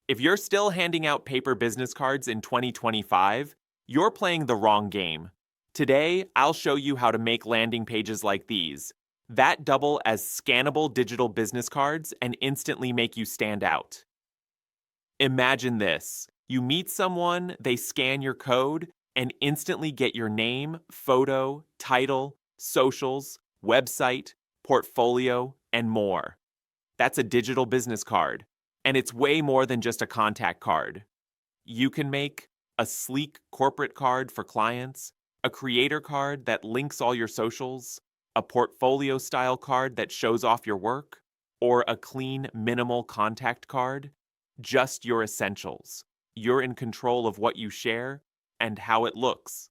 If you're still handing out paper business cards in 2025, you're playing the wrong game. Today, I'll show you how to make landing pages like these that double as scannable digital business cards and instantly make you stand out. Imagine this. You meet someone, they scan your code, and instantly get your name, photo, title, socials, website, portfolio, and more. That's a digital business card, and it's way more than just a contact card. You can make a sleek corporate card for clients, a creator card that links all your socials, a portfolio style card that shows off your work, or a clean, minimal contact card. Just your essentials. You're in control of what you share and how it looks.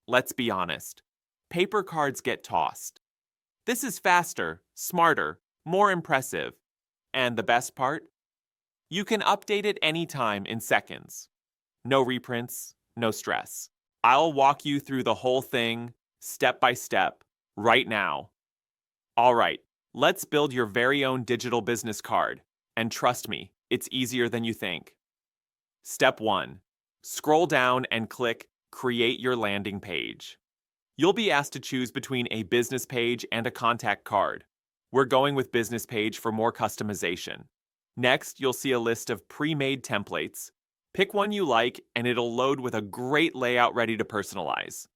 Let's be honest. Paper cards get tossed. This is faster, smarter, more impressive. And the best part? You can update it anytime in seconds. No reprints, no stress. I'll walk you through the whole thing, step by step, right now. All right, let's build your very own digital business card. And trust me, it's easier than you think. Step 1. Scroll down and click Create Your Landing Page. You'll be asked to choose between a business page and a contact card. We're going with business page for more customization. Next, you'll see a list of pre-made templates. Pick one you like and it'll load with a great layout ready to personalize.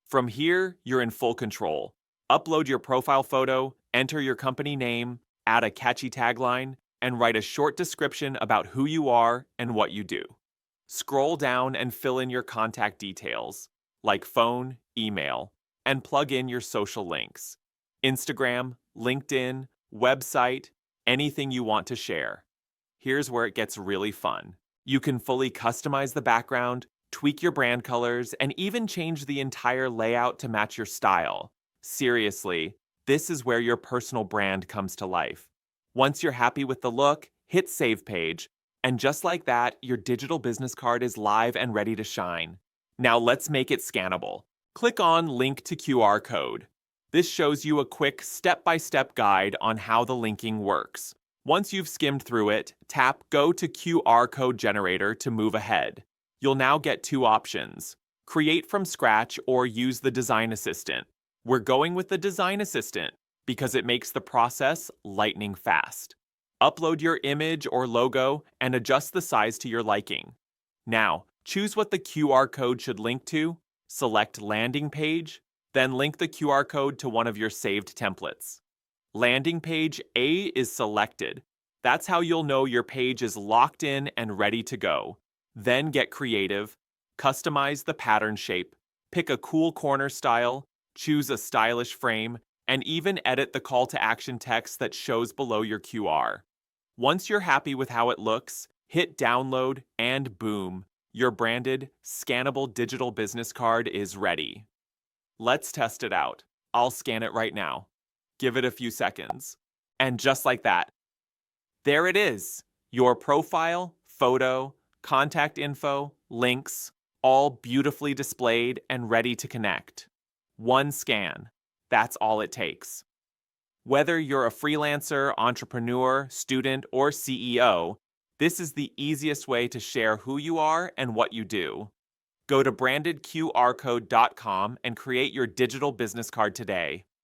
From here, you're in full control. Upload your profile photo, enter your company name, add a catchy tagline, and write a short description about who you are and what you do. Scroll down and fill in your contact details, like phone, email, and plug in your social links. Instagram, LinkedIn, website, anything you want to share. Here's where it gets really fun. You can fully customize the background, tweak your brand colors, and even change the entire layout to match your style. Seriously, this is where your personal brand comes to life. Once you're happy with the look, hit Save Page, and just like that, your digital business card is live and ready to shine. Now let's make it scannable. Click on Link to QR Code. This shows you a quick step-by-step guide on how the linking works. Once you've skimmed through it, tap Go to QR Code Generator to move ahead. You'll now get two options: create from scratch or use the Design Assistant. We're going with the Design Assistant because it makes the process lightning fast. Upload your image or logo and adjust the size to your liking. Now, choose what the QR code should link to, select Landing Page, then link the QR code to one of your saved templates. Landing Page A is selected. That's how you'll know your page is locked in and ready to go. Then get creative, customize the pattern shape, pick a cool corner style, choose a stylish frame, and even edit the call to action text that shows below your QR. Once you're happy with how it looks, hit download and boom, your branded, scannable digital business card is ready. Let's test it out. I'll scan it right now. Give it a few seconds. And just like that, there it is. Your profile, photo, contact info, links, all beautifully displayed and ready to connect. One scan. That's all it takes. Whether you're a freelancer, entrepreneur, student, or CEO, this is the easiest way to share who you are and what you do. Go to brandedqrcode.com and create your digital business card today.